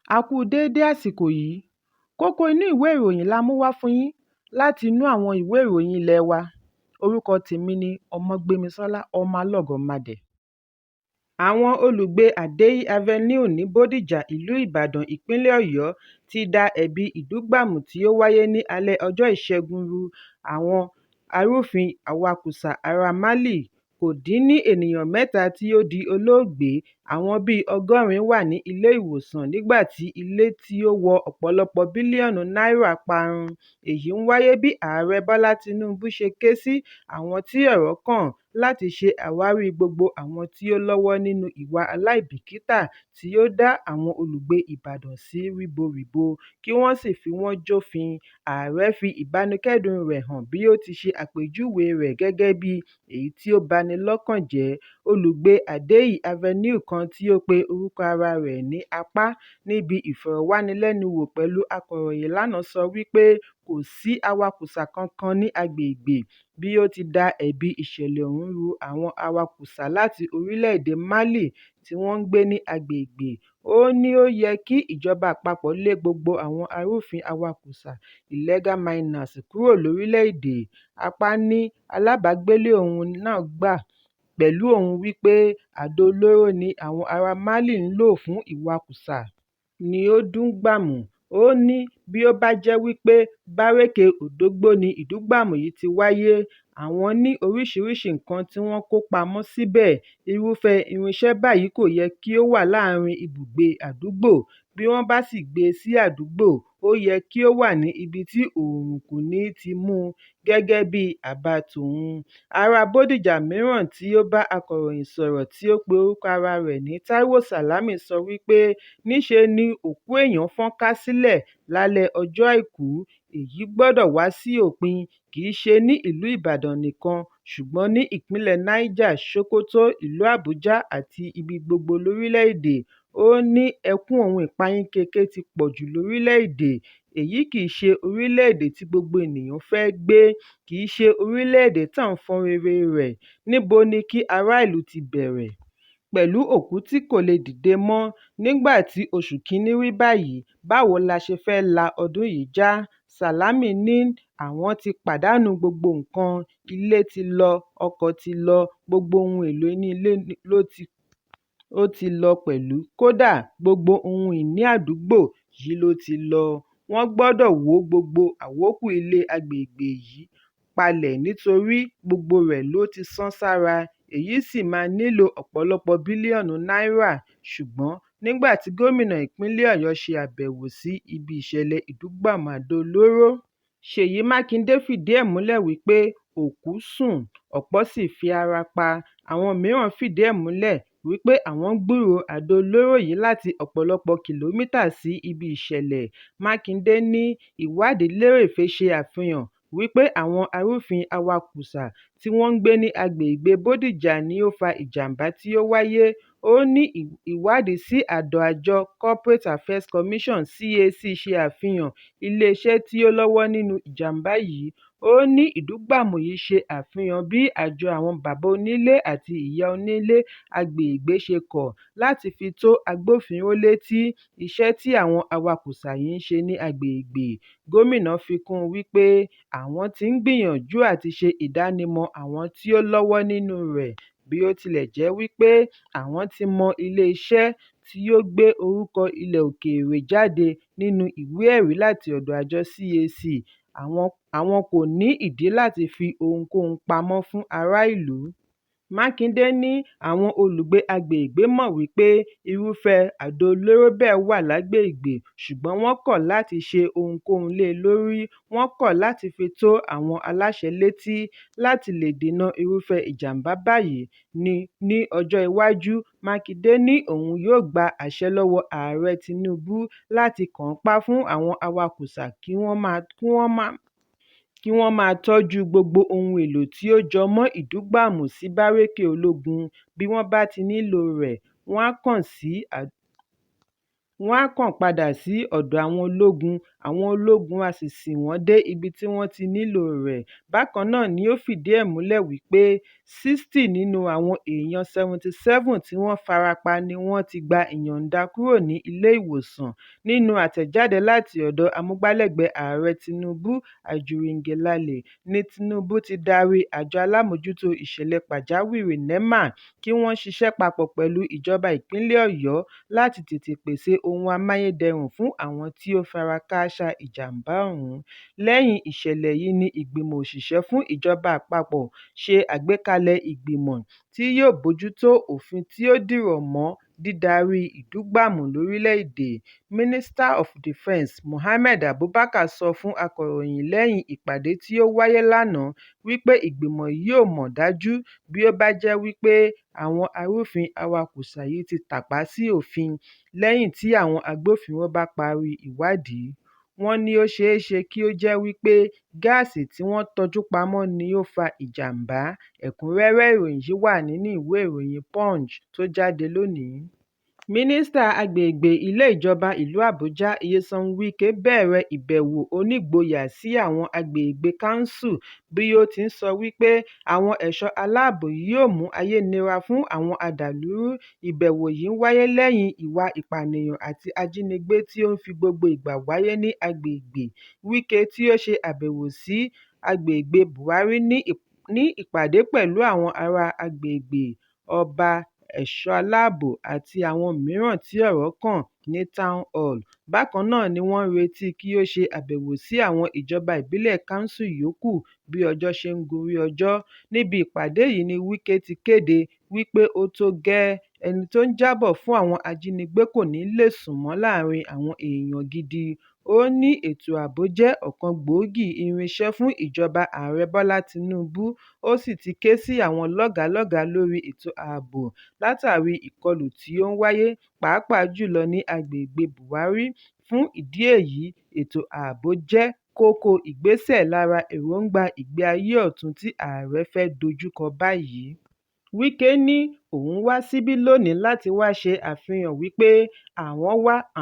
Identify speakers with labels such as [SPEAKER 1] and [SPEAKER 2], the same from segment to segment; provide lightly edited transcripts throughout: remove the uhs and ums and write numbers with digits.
[SPEAKER 1] A kú déédé àsìkò yìí. Kókó inú ìwé ìròyìn la mú wá fún yín láti inú àwọn ìwé ìròyìn ilé wa. Orúkọ tèmi ni Ọmọgbémisọ́lá ọmọ Alọ́gọ̀madẹ̀. Àwọn olùgbé Àdéyí Avenue ní Bódìjà, ìlú Ìbàdàn, ìpínlẹ̀ Ọ̀yọ́ ti da ẹ̀bi ìdúgbàmù tí ó wáyé ní alẹ́ ọjọ́ Ìṣẹ́gun ru àwọn arúfin awakùsà ará Málì. Kò dín ní ènìyàn 3 tí ó di olóògbé, àwọn bíi 80 wà ní ilé ìwòsàn nígbà tí ilé tí ó wọ ọ̀pọ̀lọpọ̀ bílíọ̀nù náírà parun. Èyí ń wáyé bí Ààrẹ Bọ́lá Tinubu ṣe ké sí àwọn tí ọ̀rọ̀ kàn láti ṣe àwárí gbogbo àwọn tí ó lọ́wọ́ nínú ìwà aláìbìkítà tí ó dá àwọn olùgbé Ìbàdàn sí ríboríbo, kí wọ́n sì fi wọ́n jófin. Ààrẹ fi ìbánúkẹ́dùn rẹ̀ hàn bí ó ti ṣe àpèjúwe rẹ̀ gẹ́gẹ́ bí èyí tí ó bani lọ́kàn jẹ́. Olùgbé Àdéyí Avenue kan tí ó pe orúkọ ara rẹ̀ ní Apá níbi ìfọ̀rọ̀wánilẹ́nuwò pẹ̀lú akọ̀ròyìn lánàá sọ wípé kò sí awakùsà kankan ní agbègbè, bí ó ti da ẹ̀bi ìṣẹ̀lẹ̀ ọ̀hún ru àwọn awakùsà láti orílẹ̀-èdè Málì tí wọ́n ń gbé ní agbègbè. Ó ní ó yẹ kí ìjọba àpapọ̀ lé gbogbo àwọn arúfin awakùsà illegal miners kúrò lórílẹ̀-èdè. Apá ní alábàágbélé òun náà gbà pẹ̀lú òun wípé àdó olóró ni àwọn ará Málì ń lò fún ìwakùsà ni ó dún gbàmù. Ó ní bí ó bá jẹ́ wípé bárẹ́kè Òdógbó ni ìdúgbàmù yìí ti wáyé, àwọn ní oríṣiríṣi nǹkan tí wọ́n kó pamọ́ síbẹ̀. Irúfẹ́ irinṣẹ́ báyìí kò yẹ kí ó wà láàárín ibùgbé àdúgbò. Bí wọ́n bá sì gbé e sí àdúgbò, ó yẹ kí ó wà ní ibi tí oòrùn kò ní ti mú un, gẹ́gẹ́ bí àbá tòun. Ará Bódìjà mìíràn tí ó bá akọ̀ròyìn sọ̀rọ̀ tí ó pe orúkọ ara rẹ̀ ní Táíwò Sàlámì sọ wípé níṣe ni òkú èèyàn fọ́nká sílẹ̀ lálẹ́ ọjọ́ Àìkú. Èyí gbọ́dọ̀ wá sí òpin, kì í ṣe ní ìlú Ìbàdàn nìkan ṣùgbọ́n ní ìpínlẹ̀ Niger, Sokoto, ìlú Àbújá àti ibi gbogbo lórílẹ̀-èdè. Ó ní ẹkún òun ìpayínkeke ti pọ̀jù lórílẹ̀-èdè. Èyí kì í ṣe orílẹ̀-èdè tí gbogbo ènìyàn fẹ́ gbé, kì í ṣe orílẹ̀-èdè tá à ń fọ́n rere rẹ̀. Níbo ni kí ará ìlú ti bẹ̀rẹ̀? Pẹ̀lú òkú tí kò lè dìde mọ́ nígbà tí oṣù kìíní rí báyìí, báwo la ṣe fẹ́ la ọdún yìí já? Sàlámì ní àwọn ti pàdánù gbogbo nǹkan, ilé ti lọ, ọkọ̀ ti lọ, gbogbo ohun èlò inú ilé ó ti lọ pẹ̀lú, kódà gbogbo ohun ìní àdúgbò yìí ló ti lọ. Wọ́n gbọ́dọ̀ wó gbogbo àwókù ilé agbègbè yìí palẹ̀ nítorí gbogbo rẹ̀ ló ti sán sára. Èyí sì máa nílò ọ̀pọ̀lọpọ̀ bílíọ̀nù náírà. Ṣùgbọ́n nígbà tí gómìnà ìpínlẹ̀ Ọ̀yọ́ ṣe àbẹ̀wò sí ibi ìṣẹ̀lẹ̀ ìdúgbàmù àdó olóró, Ṣèyí Mákindé fìdí ẹ̀ múlẹ̀ wípé òkú sùn, ọ̀pọ̀ sì fi ara pa. Àwọn mìíràn fìdí ẹ̀ múlẹ̀ wípé àwọn gbúròó àdó olóró yìí láti ọ̀pọ̀lọpọ̀ kìlómítà sí ibi ìṣẹ̀lẹ̀. Mákindé ní ìwádìí lérèfé ṣe àfihàn wípé àwọn arúfin awakùsà tí wọ́n ń gbé ní agbègbè Bódìjà ni ó fa ìjàmbá tí ó wáyé. Ó ní ìwádìí sí àjọ Corporate Affairs Commission (CAC) ṣe àfihàn iléeṣẹ́ tí ó lọ́wọ́ nínú ìjàmbá yìí. Ó ní ìdúgbàmù yìí ṣe àfihàn bí àjọ àwọn bàbá onílé àti ìyá onílé agbègbè ṣe kọ̀ láti fi tó agbófinró létí iṣẹ́ tí àwọn awakùsà yìí ń ṣe ní agbègbè. Gómìnà fi kún un wípé àwọn ti ń gbìyànjú àti ṣe ìdánimọ̀ àwọn tí ó lọ́wọ́ nínú rẹ̀, bí ó tilẹ̀ jẹ́ wípé àwọn ti mọ ilé-iṣẹ́ tí ó gbé orúkọ ilẹ̀ òkèèrè jáde nínú ìwé ẹ̀rí láti ọ̀dọ̀ àjọ CAC. Àwọn kò ní ìdí láti fi ohunkóhun pamọ́ fún ará ìlú. Mákindé ní àwọn olùgbé agbègbè mọ̀ wípé irúfẹ́ àdó olóró bẹ́ẹ̀ wà lágbègbè, ṣùgbọ́n wọ́n kọ̀ láti ṣe ohunkóhun lé e lórí. Wọ́n kọ̀ láti fi tó àwọn aláṣẹ létí láti lè dènà irúfẹ́ ìjàmbá báyìí. Ní ọjọ́ iwájú, Mákindé ní òun yóò gba àṣẹ lọ́wọ́ Ààrẹ Tinubu láti kànńpá fún àwọn awakùsà kí wọ́n máa tọ́jú gbogbo ohun èlò tí ó jọ mọ́ ìdúgbàmù sí bárẹ́kè ológun. Bí wọ́n bá ti nílò rẹ̀, wọ́n á kàn padà sí ọ̀dọ̀ àwọn ológun àwọn ológun á sì sìn wọ́n dé ibi tí wọ́n ti nílò rẹ̀. Bákan náà ni ó fìdí ẹ̀ múlẹ̀ wípé 60 nínú àwọn èèyàn 77 tí wọ́n farapa ni wọ́n ti gba ìyọ̀ǹda kúrò ní ilé ìwòsàn. Nínú àtẹ̀jáde láti ọ̀dọ̀ amúgbálẹ́gbẹ̀ẹ́ ààrẹ Tinubu, Ajuringelale, ní Tinubu ti darí àjọ alámòjútó ìṣẹ̀lẹ̀ pàjáwìrì NEMA kí wọ́n ṣiṣẹ́ papọ̀ pẹ̀lú ìjọba ìpínlẹ̀ Ọ̀yọ́ láti tètè pèsè ohun amáyédẹrùn fún àwọn tí ó fara kááṣá ìjàmbá ọ̀hún. Lẹ́yìn ìṣẹ̀lẹ̀ yìí ni ìgbìmọ̀ òṣìṣẹ́ fún ìjọba àpapọ̀ ṣe àgbékalẹ̀ ìgbìmọ̀ tí yóò bójútó òfin tí ó dìrọ̀ mọ́ dídarí ìdúgbàmù lórílẹ̀-èdè. Minister of Defence Mohammed Abubakar sọ fún akọ̀ròyìn lẹ́yìn ìpàdé tí ó wáyé lánàá wípé ìgbìmọ̀ yóò mọ̀ dájú bí ó bá jẹ́ wípé àwọn arúfin awakùsà yìí ti tàpá sí òfin lẹ́yìn tí àwọn agbófinró bá parí ìwádìí. Wọ́n ní ó ṣeé ṣe kí ó jẹ́ wípé gáàsì tí wọ́n tọ́jú pamọ́ ni ó fa ìjàmbá. Ẹ̀kúnrẹ́rẹ́ ìròyìn yìí wà nínú ìwé ìròyìn Punch tó jáde lónìí. Mínísítà agbègbè ilé ìjọba ìlú Àbújá Nyesom Wike bẹ̀rẹ̀ ìbẹ̀wò onígboyà sí àwọn agbègbè kánsù bí ó ti ń sọ wípé àwọn ẹ̀ṣọ́ aláàbò yóò mú ayé nira fún àwọn adàlúrú. Ìbẹ̀wò yìí ń wáyé lẹ́yìn ìwà ìpànìyàn àti ajínigbé tí ó ń fi gbogbo ìgbà wáyé ní agbègbè. Wike tí ó ṣe àbẹ̀wò sí agbègbè Buhari ní ìpàdé pẹ̀lú àwọn ará agbègbè, ọba, ẹ̀ṣọ́ aláàbò àti àwọn mìíràn tí ọ̀rọ̀ kàn ní Town Hall. Bákan náà ni wọ́n ń retí kí ó ṣe àbẹ̀wò sí àwọn ìjọba ìbílẹ̀ kánsù yòókù bí ọjọ́ ṣe ń gorí ọjọ́. Níbi ìpàdé yìí ni Wike ti kéde wípé ó tó gẹ́ẹ́, ẹni tó ń jábọ̀ fún àwọn ajínigbé kò ní lè sùn mọ́ láàrin àwọn èèyàn gidi. Ó ní ètò ààbò jẹ́ ọ̀kan gbòógì irinṣẹ́ fún ìjọba Ààrẹ Bọ́lá Tinubu. Ó sì ti ké sí àwọn lọ́gàálọ́gàá lórí ètò ààbò látàrí ìkọlù tí ó ń wáyé pàápàá jùlọ ní agbègbè Buhari. Fún ìdí èyí, ètò ààbò jẹ́ kókó ìgbésẹ̀ lára èròǹgbà ìgbé ayé ọ̀tun tí ààrẹ fẹ́ dojúkọ báyìí. Wike ní òun wá síbí lónìí láti wá ṣe àfihàn wípé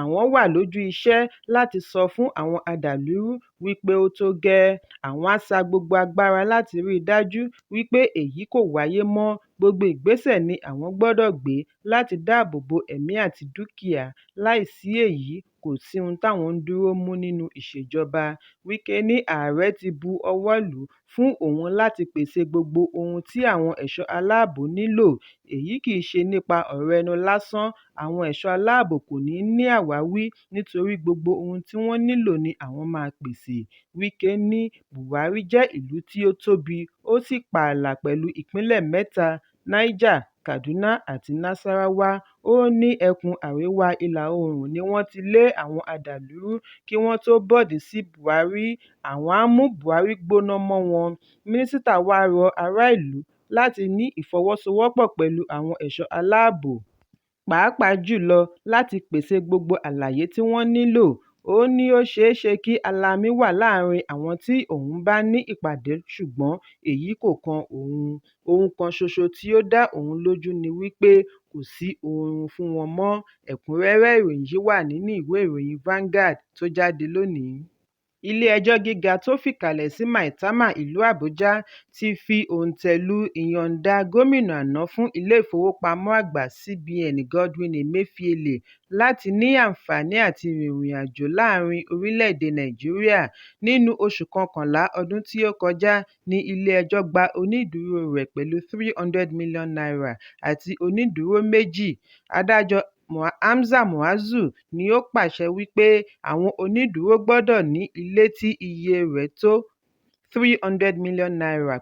[SPEAKER 1] àwọn wà lójú iṣẹ́ láti sọ fún àwọn adàlúrú wípé ó tó gẹ́ẹ́. Àwọn á sa gbogbo agbára láti rí i dájú wípé èyí kò wáyé mọ́. Gbogbo ìgbésẹ̀ ni àwọn gbọ́dọ̀ gbé láti dáàbò bo ẹ̀mí àti dúkìá. Láìsí èyí, kò sí ohun táwọn ń dúró mú nínú ìṣèjọba. Wike ní ààrẹ ti bu ọwọ́ lù ú fún òun láti pèsè gbogbo ohun tí àwọn ẹ̀ṣọ́ aláàbò nílò. Èyí kì í ṣe nípa ọ̀rọ̀ ẹnu lásán. Àwọn ẹ̀ṣọ́ aláàbò kò ní àwáwí nítorí gbogbo ohun tí wọ́n nílò ni àwọn máa pèsè. Wike ní Buhari jẹ́ ìlú tí ó tóbi, ó sì pààlà pẹ̀lú ìpínlẹ̀ 3: Niger, Kaduna àti Nasarawa. Ó ní ẹkùn àríwá ìlà oòrùn ni wọ́n ti lé àwọn adàlúrú kí wọ́n tó bọ́ọ̀dì sí Buhari. Àwọn á mú Buhari gbóná mọ́ wọn. Mínísítà wá rọ ará ìlú láti ní ìfọwọ́sowọ́pọ̀ pẹ̀lú àwọn ẹ̀ṣọ́ aláàbò, pàápàá jùlọ láti pèsè gbogbo àlàyé tí wọ́n nílò. Ó ní ó ṣeé ṣe kí alamí wà láàrin àwọn tí òun bá ní ìpàdé ṣùgbọ́n èyí kò kan òun. Ohun kan ṣoṣo tí ó dá òun lójú ni wípé kò sí oorun fún wọn mọ́. Ẹ̀kúnrẹ́rẹ́ ìròyìn yìí wà nínú ìwé ìròyìn Vanguard tó jáde lónìí. Ilé-ẹjọ́ gíga tó fìkàlẹ̀ sí Maitama ìlú Àbújá ti fi òǹtẹ̀ lu ìyọ̀ǹda gómìnà àná fún ilé-ìfowópamọ́ àgbà CBN Godwin Emefiele láti ní àǹfààní àti rìnrìn àjò láàrin orílẹ̀-èdè Nàìjíríà. Nínú oṣù kọkànlá ọdún tí ó kọjá ní ilé-ẹjọ́ gba onídùúró rẹ̀ pẹ̀lú ₦300 million àti onídùúró méjì. Adájọ́ Hamza Muazu ni ó pàṣẹ wípé àwọn onídùúró gbọ́dọ̀ ní ilé tí iye rẹ̀ tó ₦300 million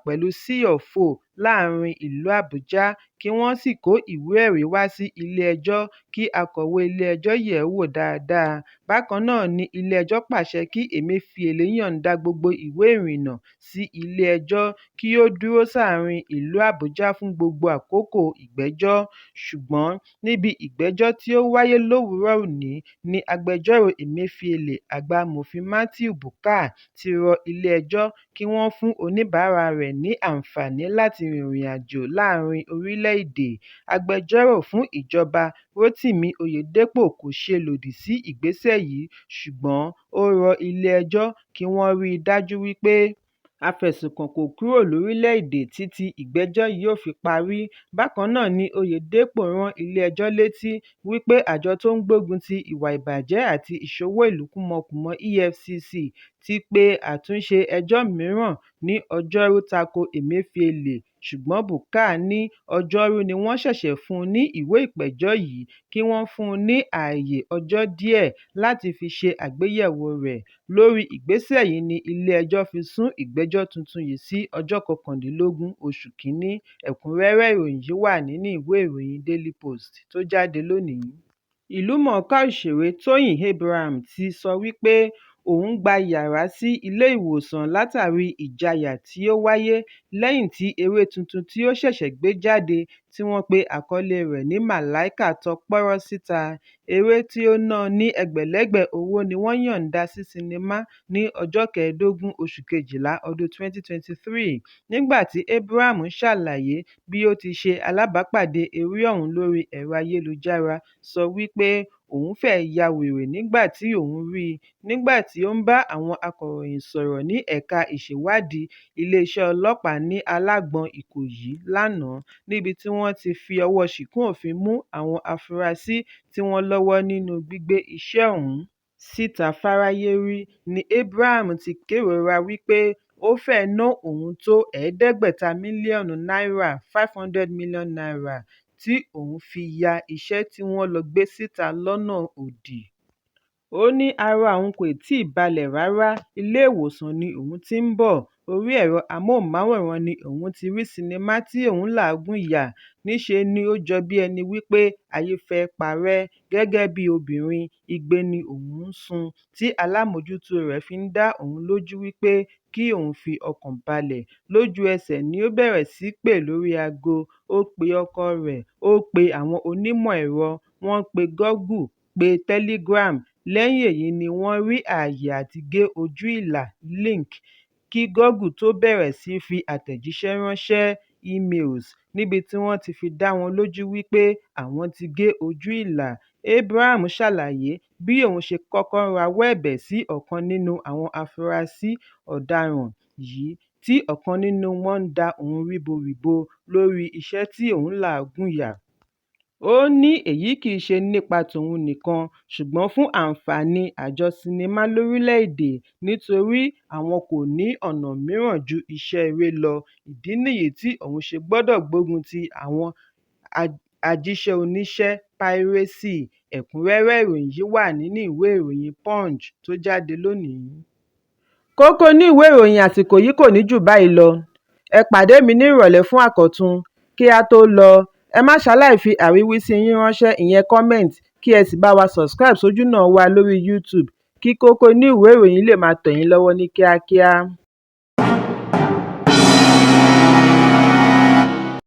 [SPEAKER 1] pẹ̀lú C-of-O láàrin ìlú Àbújá kí wọ́n sì kó ìwé-ẹ̀rí wá sí ilé-ẹjọ́ kí akọ̀wé ilé-ẹjọ́ yẹ̀ ẹ́ wò dáadáa. Bákan náà ni ilé-ẹjọ́ pàṣẹ kí Emefiele yọ̀ǹda gbogbo ìwé ìrìnnà sí ilé-ẹjọ́ kí ó dúró sáàrin ìlú Àbújá fún gbogbo àkókò ìgbẹ́jọ́. Ṣùgbọ́n níbi ìgbẹ́jọ́ tí ó wáyé lówùúrọ̀ òní ni agbẹjọ́rò Emefiele, Àgbàmọ̀fin Matthew Bukar, ti rọ ilé-ẹjọ́ kí wọ́n fún oníbàárà rẹ̀ ní àǹfààní láti rìnrìn àjò láàrin orílẹ̀-èdè. Agbẹjọ́rò fún ìjọba Rotimi Oyedepo kò ṣe lòdì sí ìgbésẹ̀ yìí, ṣùgbọ́n ó rọ ilé-ẹjọ́ kí wọ́n rí i dájú wípé afẹ̀sùnkàn kò kúrò lórílẹ̀-èdè títí ìgbẹ́jọ́ yóò fi parí. Bákan náà ni Oyedepo rán ilé-ẹjọ́ létí wípé àjọ tó ń gbógun ti ìwà ìbàjẹ́ àti ìṣòwò ìlú kúmọkùmọ EFCC ti pe àtúnṣe ẹjọ́ mìíràn ní Ọjọ́rú tako Emefiele, ṣùgbọ́n Bukka ní Ọjọ́rú ni wọ́n ṣẹ̀ṣẹ̀ fún un ní ìwé ìpéjọ́ yìí kí wọ́n fún un ní ààyè ọjọ́ díẹ̀ láti fi ṣe àgbéyẹ̀wò rẹ̀. Lórí ìgbésẹ̀ yìí ni ilé-ẹjọ́ fi sún ìgbẹ́jọ́ tuntun yìí sí ọjọ́ 29 oṣù Kínní. Ẹ̀kúnrẹ́rẹ́ ìròyìn yìí wà nínú ìwé ìròyìn Daily Post tó jáde lónìí. Ìlúmọ̀ọ́ká òṣèré Tóyìn Abraham ti sọ wípé òun gba yàrá sí ilé-ìwòsàn látàrí ìjayà tí ó wáyé lẹ́yìn tí eré tuntun tí ó ṣẹ̀ṣẹ̀ gbé jáde tí wọ́n pe àkọlé rẹ̀ ní Màláíkà tọ pọ́rọ́ síta. Eré tí ó ná ní ẹgbẹ̀lẹ́gbẹ̀ owó ni wọ́n yọ̀ǹda sí sinimá ní ọjọ́ 15 oṣù Kejìlá ọdún 2023. Nígbà tí Abraham ṣàlàyé bí ó ti ṣe alábàápàdé eré ọ̀hún lórí ẹ̀rọ ayélujára, sọ wípé òun fẹ́ẹ́ ya wèrè nígbà tí òun rí i nígbà tí ó ń bá àwọn akọ̀ròyìn sọ̀rọ̀ ní ẹ̀ka ìṣèwádìí iléeṣẹ́ ọlọ́pàá ní Alágbọ̀n Ìkòyí lánàá, níbi tí wọ́n ti fi ọwọ́ ṣìkún òfin mú àwọn afurasí tí wọ́n lọ́wọ́ nínú gbígbé iṣẹ́ ọ̀hún síta fáráyé rí, ni Abraham ti kérora wípé ó fẹ́ẹ́ ná òun tó $500 mílíọ̀nù (500 million naira) tí òun fi ya iṣẹ́ tí wọ́n lọ gbé síta lọ́nà òdì. Ó ní ara òun kò tíì balẹ̀ rárá, ilé-ìwòsàn ni òun ti ń bọ̀, orí ẹ̀rọ amóhùnmáwòrán ni òun ti rí sinimá tí òun làágùn yà, níṣe ni ó jọ bí ẹni wípé ayé fẹ́ parẹ́. Gẹ́gẹ́ bí obìnrin, igbe ni òun ń sun, tí alámòójútó rẹ̀ fi ń dá òun lójú wípé kí òun fi ọkàn balẹ̀. Lójú ẹsẹ̀ ni ó bẹ̀rẹ̀ sí pè lórí aago, ó pe ọkọ rẹ̀, ó pe àwọn onímọ̀ ẹ̀rọ, wọ́n pe Google, pe Telegram. Lẹ́yìn èyí ni wọ́n rí ààyè àti gé ojú ìlà link kí Google tó bẹ̀rẹ̀ sí fi àtẹ̀jíṣẹ́ ránṣẹ́ emails, níbi tí wọ́n ti fi dá wọn lójú wípé àwọn ti gé ojú ìlà. Abraham ṣàlàyé bí òun ṣe kọ́kọ́ rawọ́ ẹ̀bẹ̀ sí ọ̀kan nínú àwọn afurasí ọ̀daràn yìí, tí ọ̀kan nínú wọn ń da òun ríboríbo lórí iṣẹ́ tí òun làágùn yà. Ó ní èyí kì í ṣe nípa tòun nìkan, ṣùgbọ́n fún àǹfààní àjọ sinimá lórílẹ̀-èdè, nítorí àwọn kò ní ọ̀nà mìíràn ju iṣẹ́ eré lọ. Ìdí nìyí tí òun ṣe gbọ́dọ̀ gbógun ti àwọn ajíṣẹ́ oníṣẹ́ piracy. Ẹ̀kúnrẹ́rẹ́ ìròyìn yìí wà nínú ìwé ìròyìn Punch tó jáde lónìí. Kókó ní ìwé ìròyìn àsìkò yìí kò ní jù báyìí lọ. Ẹ pàdé mi ní ìrọ̀lẹ́ fún àkọ́tun. Kí a tó lọ, ẹ má ṣaláì fi àríwísí yín ránṣẹ́, ìyẹn comment, kí ẹ sì bá wa subscribe sójúnà wa lórí YouTube kí Kókó ní ìwé ìròyìn lè máa tẹ̀ yín lọ́wọ́ ní kíákíá.